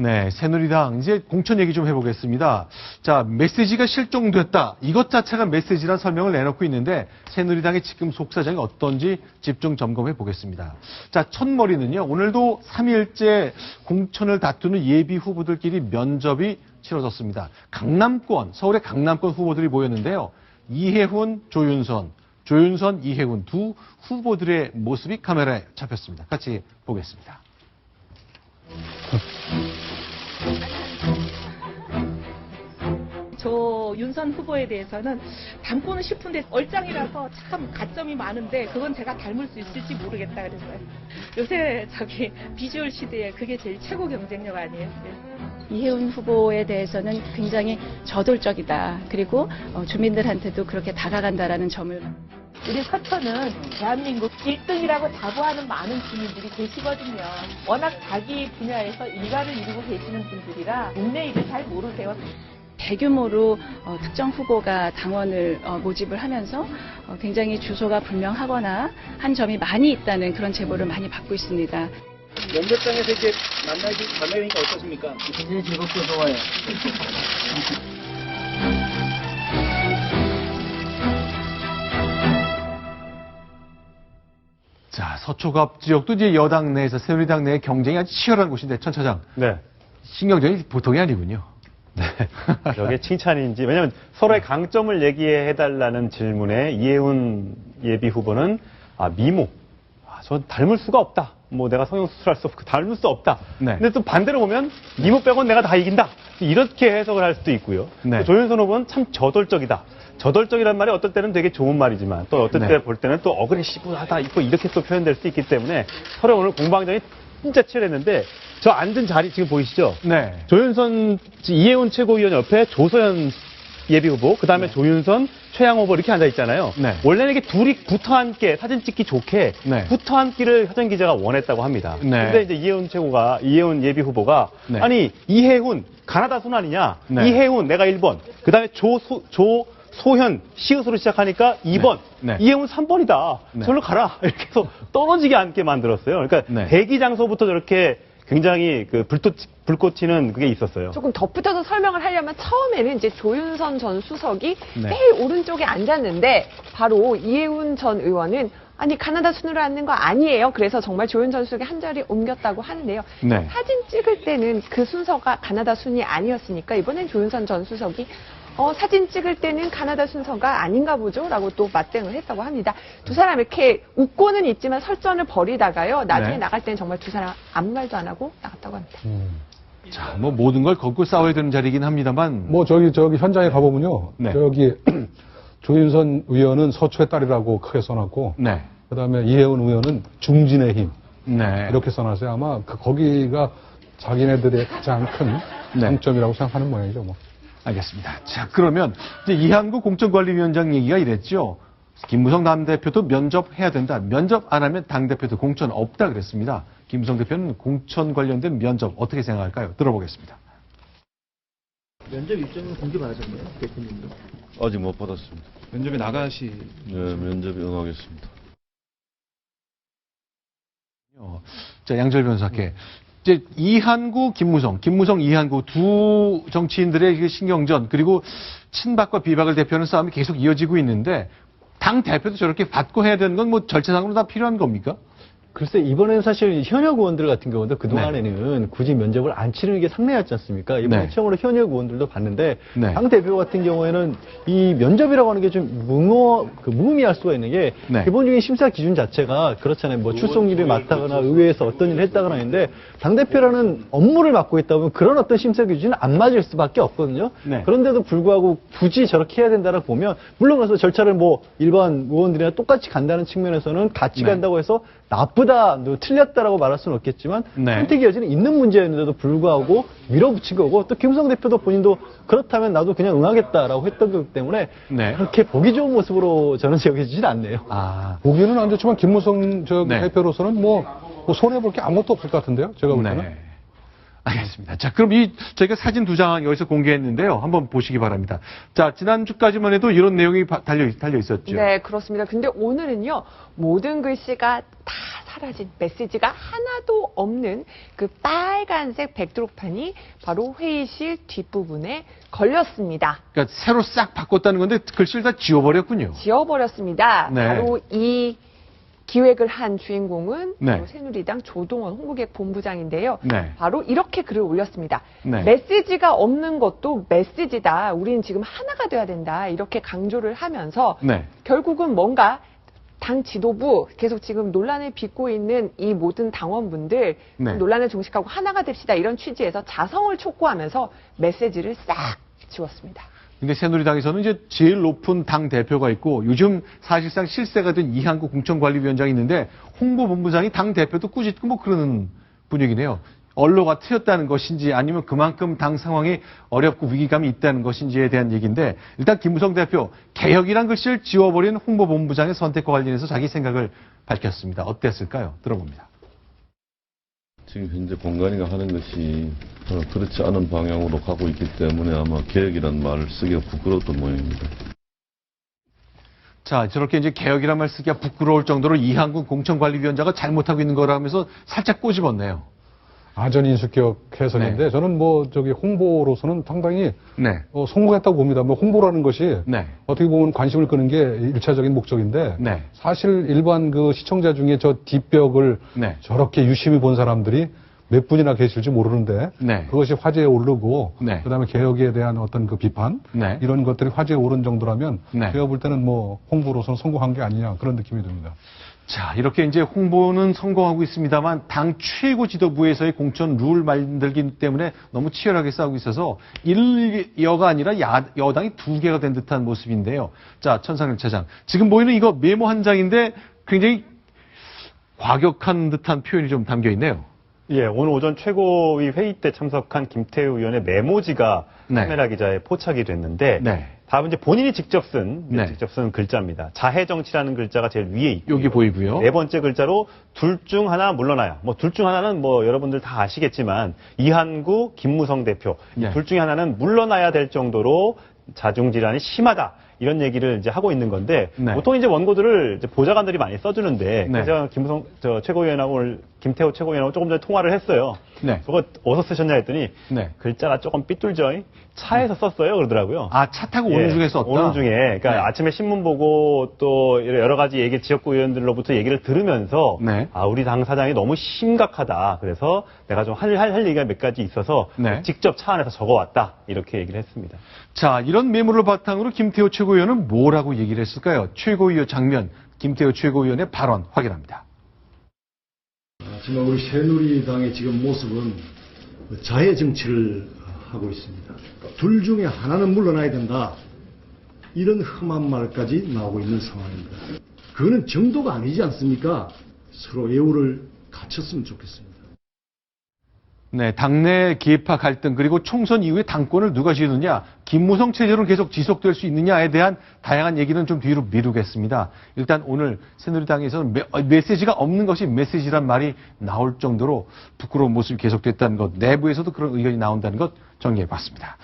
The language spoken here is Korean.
네, 새누리당 이제 공천 얘기 좀 해보겠습니다. 자, 메시지가 실종됐다. 이것 자체가 메시지란 설명을 내놓고 있는데 새누리당의 지금 속사정이 어떤지 집중 점검해 보겠습니다. 자, 첫머리는요. 오늘도 3일째 공천을 다투는 예비 후보들끼리 면접이 치러졌습니다. 강남권, 서울의 강남권 후보들이 모였는데요. 이해훈, 조윤선, 조윤선, 이해훈 두 후보들의 모습이 카메라에 잡혔습니다. 같이 보겠습니다. 조윤선 후보에 대해서는 닮고는 싶은데 얼짱이라서 참 가점이 많은데 그건 제가 닮을 수 있을지 모르겠다 그랬어요. 요새 비주얼 시대에 그게 제일 최고 경쟁력 아니에요? 네. 이해훈 후보에 대해서는 굉장히 저돌적이다. 그리고 주민들한테도 그렇게 다가간다라는 점을. 우리 서천은 대한민국 1등이라고 자부하는 많은 주민들이 계시거든요. 워낙 자기 분야에서 일가를 이루고 계시는 분들이라 동네 일을 잘 모르세요. 대규모로 특정 후보가 당원을 모집을 하면서 굉장히 주소가 불명하거나 한 점이 많이 있다는 그런 제보를 많이 받고 있습니다. 연결장에서 이렇게 만나니까 어떠십니까? 굉장히 즐겁고 좋아요. 자, 서초갑 지역도 이제 여당 내에서 새누리당 내의 경쟁이 아주 치열한 곳인데, 천 차장. 네. 신경전이 보통이 아니군요. 네. 저게 칭찬인지. 왜냐하면 서로의 강점을 얘기해달라는 질문에 이해훈 예비 후보는, 미모. 저 닮을 수가 없다. 뭐 내가 성형수술할 수 없고 닮을 수 없다. 네. 근데 또 반대로 보면 미모 빼고는 내가 다 이긴다. 이렇게 해석을 할 수도 있고요. 네. 조윤선 후보는 참 저돌적이다. 저돌적이란 말이 어떨 때는 되게 좋은 말이지만 또 어떨 때 볼 때는 또 어그레시브하다 이렇게 또 표현될 수 있기 때문에 서로 오늘 공방전이 진짜 치열했는데 저 앉은 자리 지금 보이시죠? 네. 조윤선, 이해훈 최고위원 옆에 조소연 예비 후보, 그 다음에 조윤선, 최양 후보 이렇게 앉아 있잖아요. 네. 원래는 이게 둘이 붙어 앉게 사진 찍기 좋게 네. 붙어 앉기를 현 기자가 원했다고 합니다. 네. 근데 이제 이해훈 예비 후보가 네. 아니 이해훈 가나다 순 아니냐? 네. 이해훈 내가 1번, 그 다음에 조소현 시옷으로 시작하니까 2번, 네. 이해훈 3번이다. 네. 저리로 가라. 이렇게 해서 떨어지게 앉게 만들었어요. 그러니까 네. 대기 장소부터 저렇게 굉장히 불꽃 튀는 그게 있었어요. 조금 덧붙여서 설명을 하려면 처음에는 이제 조윤선 전 수석이 네. 제일 오른쪽에 앉았는데 바로 이해훈 전 의원은 아니 가나다 순으로 앉는 거 아니에요. 그래서 정말 조윤선 수석이 한 자리 옮겼다고 하는데요. 네. 사진 찍을 때는 그 순서가 가나다 순이 아니었으니까 이번엔 조윤선 전 수석이 사진 찍을 때는 가나다 순서가 아닌가 보죠? 라고 또 맞대응을 했다고 합니다. 두 사람 이렇게 웃고는 있지만 설전을 벌이다가요. 나중에 네. 나갈 때는 정말 두 사람 아무 말도 안 하고 나갔다고 합니다. 자, 뭐 모든 걸 걷고 싸워야 되는 자리이긴 합니다만. 뭐 저기 현장에 가보면요. 네. 저기 조윤선 의원은 서초의 딸이라고 크게 써놨고, 네. 그다음에 이해훈 의원은 중진의 힘 네. 이렇게 써놨어요. 아마 거기가 자기네들의 가장 큰 네. 장점이라고 생각하는 모양이죠. 뭐. 알겠습니다. 자, 그러면 이제 이한구 공천관리위원장 얘기가 이랬죠. 김무성 당대표도 면접해야 된다. 면접 안 하면 당대표도 공천 없다 그랬습니다. 김무성 대표는 공천 관련된 면접 어떻게 생각할까요? 들어보겠습니다. 면접 일정은 공개 받으셨나요? 대표님도? 아직 못 받았습니다. 면접에 나가시. 네, 면접에 응하겠습니다. 자, 양절 변호사께. 이제 이한구, 김무성, 이한구 두 정치인들의 그 신경전 그리고 친박과 비박을 대표하는 싸움이 계속 이어지고 있는데 당 대표도 저렇게 받고 해야 되는 건 뭐 절차상으로 다 필요한 겁니까? 글쎄 이번에는 사실 현역 의원들 같은 경우도 그동안에는 굳이 면접을 안 치르는 게 상례였지 않습니까? 이번에 네. 처음으로 현역 의원들도 봤는데 네. 당 대표 같은 경우에는 이 면접이라고 하는 게 좀 무의미할 수가 있는 게 네. 기본적인 심사 기준 자체가 그렇잖아요. 뭐 출석률이 많다거나 의회에서 어떤 일을 했다거나 하는데 당 대표라는 업무를 맡고 있다 보면 그런 어떤 심사 기준은 안 맞을 수밖에 없거든요. 네. 그런데도 불구하고 굳이 저렇게 해야 된다라고 보면 물론 그래서 절차를 뭐 일반 의원들이나 똑같이 간다는 측면에서는 같이 네. 간다고 해서 나쁘다, 틀렸다라고 말할 수는 없겠지만 네. 선택의 여지는 있는 문제였는데도 불구하고 밀어붙인 거고 또 김무성 대표도 본인도 그렇다면 나도 그냥 응하겠다라고 했던 거기 때문에 네. 그렇게 보기 좋은 모습으로 저는 여겨지진 않네요. 아, 보기는 안 좋지만 김무성 네. 대표로서는 뭐 손해볼 게 아무것도 없을 것 같은데요. 제가 볼 때는. 네. 알겠습니다. 자, 그럼 저희가 사진 두 장 여기서 공개했는데요. 한번 보시기 바랍니다. 자, 지난주까지만 해도 이런 내용이 달려 있었죠. 네, 그렇습니다. 근데 오늘은요, 모든 글씨가 다 사라진 메시지가 하나도 없는 그 빨간색 백드롭판이 바로 회의실 뒷부분에 걸렸습니다. 그러니까 새로 싹 바꿨다는 건데 글씨를 다 지워버렸군요. 지워버렸습니다. 네. 바로 이 기획을 한 주인공은 네. 바로 새누리당 조동원 홍보기획 본부장인데요. 네. 바로 이렇게 글을 올렸습니다. 네. 메시지가 없는 것도 메시지다. 우리는 지금 하나가 돼야 된다. 이렇게 강조를 하면서 네. 결국은 뭔가 당 지도부 계속 지금 논란을 빚고 있는 이 모든 당원분들 네. 논란을 종식하고 하나가 됩시다. 이런 취지에서 자성을 촉구하면서 메시지를 싹 지웠습니다. 근데 새누리당에서는 이제 제일 높은 당 대표가 있고 요즘 사실상 실세가 된 이한구 공천관리위원장이 있는데 홍보본부장이 당 대표도 꾸짖고 뭐 그러는 분위기네요. 언로가 트였다는 것인지 아니면 그만큼 당 상황이 어렵고 위기감이 있다는 것인지에 대한 얘기인데 일단 김무성 대표 개혁이란 글씨를 지워버린 홍보본부장의 선택과 관련해서 자기 생각을 밝혔습니다. 어땠을까요? 들어봅니다. 지금 현재 공간이가 하는 것이 그렇지 않은 방향으로 가고 있기 때문에 아마 개혁이라는 말을 쓰기가 부끄러웠던 모양입니다. 자, 저렇게 이제 개혁이란 말 쓰기가 부끄러울 정도로 이한군 공천관리위원장가 잘못하고 있는 거라면서 살짝 꼬집었네요. 아전인수격 해석인데 네. 저는 홍보로서는 상당히 네. 성공했다고 봅니다. 홍보라는 것이 네. 어떻게 보면 관심을 끄는 게 일차적인 목적인데 네. 사실 일반 그 시청자 중에 저 뒷벽을 네. 저렇게 유심히 본 사람들이 몇 분이나 계실지 모르는데 네. 그것이 화제에 오르고 네. 그다음에 개혁에 대한 어떤 그 비판 네. 이런 것들이 화제에 오른 정도라면 네. 제가 볼 때는 홍보로서는 성공한 게 아니냐 그런 느낌이 듭니다. 자, 이렇게 이제 홍보는 성공하고 있습니다만 당 최고 지도부에서의 공천 룰 만들기 때문에 너무 치열하게 싸우고 있어서 1여가 아니라 여당이 2개가 된 듯한 모습인데요. 자, 천상일 차장. 지금 보이는 이거 메모 한 장인데 굉장히 과격한 듯한 표현이 좀 담겨 있네요. 예, 오늘 오전 최고위 회의 때 참석한 김태우 의원의 메모지가 네. 카메라 기자에 포착이 됐는데 네. 다음은 이제 본인이 직접 쓴 네. 글자입니다. 자해정치라는 글자가 제일 위에 있고 여기 보이고요. 네 번째 글자로 둘 중 하나 물러나야. 둘 중 하나는 여러분들 다 아시겠지만 이한구, 김무성 대표 네. 둘 중에 하나는 물러나야 될 정도로 자중질환이 심하다. 이런 얘기를 이제 하고 있는 건데 네. 보통 이제 원고들을 이제 보좌관들이 많이 써주는데 네. 제가 김무성 최고위원하고 오늘 김태호 최고위원하고 조금 전에 통화를 했어요. 네. 저거 어디서 쓰셨냐 했더니 네. 글자가 조금 삐뚤죠. 차에서 썼어요 그러더라고요. 아, 차 타고 오는 예, 중에 썼다? 오는 중에. 그러니까 네. 아침에 신문 보고 또 여러 가지 얘기 지역구 의원들로부터 얘기를 들으면서 네. 아, 우리 당 사장이 너무 심각하다. 그래서 내가 좀 할 얘기가 몇 가지 있어서 네. 직접 차 안에서 적어왔다. 이렇게 얘기를 했습니다. 자, 이런 메모를 바탕으로 김태호 최고위원은 뭐라고 얘기를 했을까요? 최고위원 장면, 김태호 최고위원의 발언 확인합니다. 하지만 우리 새누리당의 지금 모습은 자해 정치를 하고 있습니다. 둘 중에 하나는 물러나야 된다. 이런 험한 말까지 나오고 있는 상황입니다. 그거는 정도가 아니지 않습니까? 서로 예우를 갖췄으면 좋겠습니다. 네, 당내 계파 갈등 그리고 총선 이후에 당권을 누가 쥐느냐, 김무성 체제로는 계속 지속될 수 있느냐에 대한 다양한 얘기는 좀 뒤로 미루겠습니다. 일단 오늘 새누리당에서는 메시지가 없는 것이 메시지란 말이 나올 정도로 부끄러운 모습이 계속됐다는 것, 내부에서도 그런 의견이 나온다는 것 정리해봤습니다.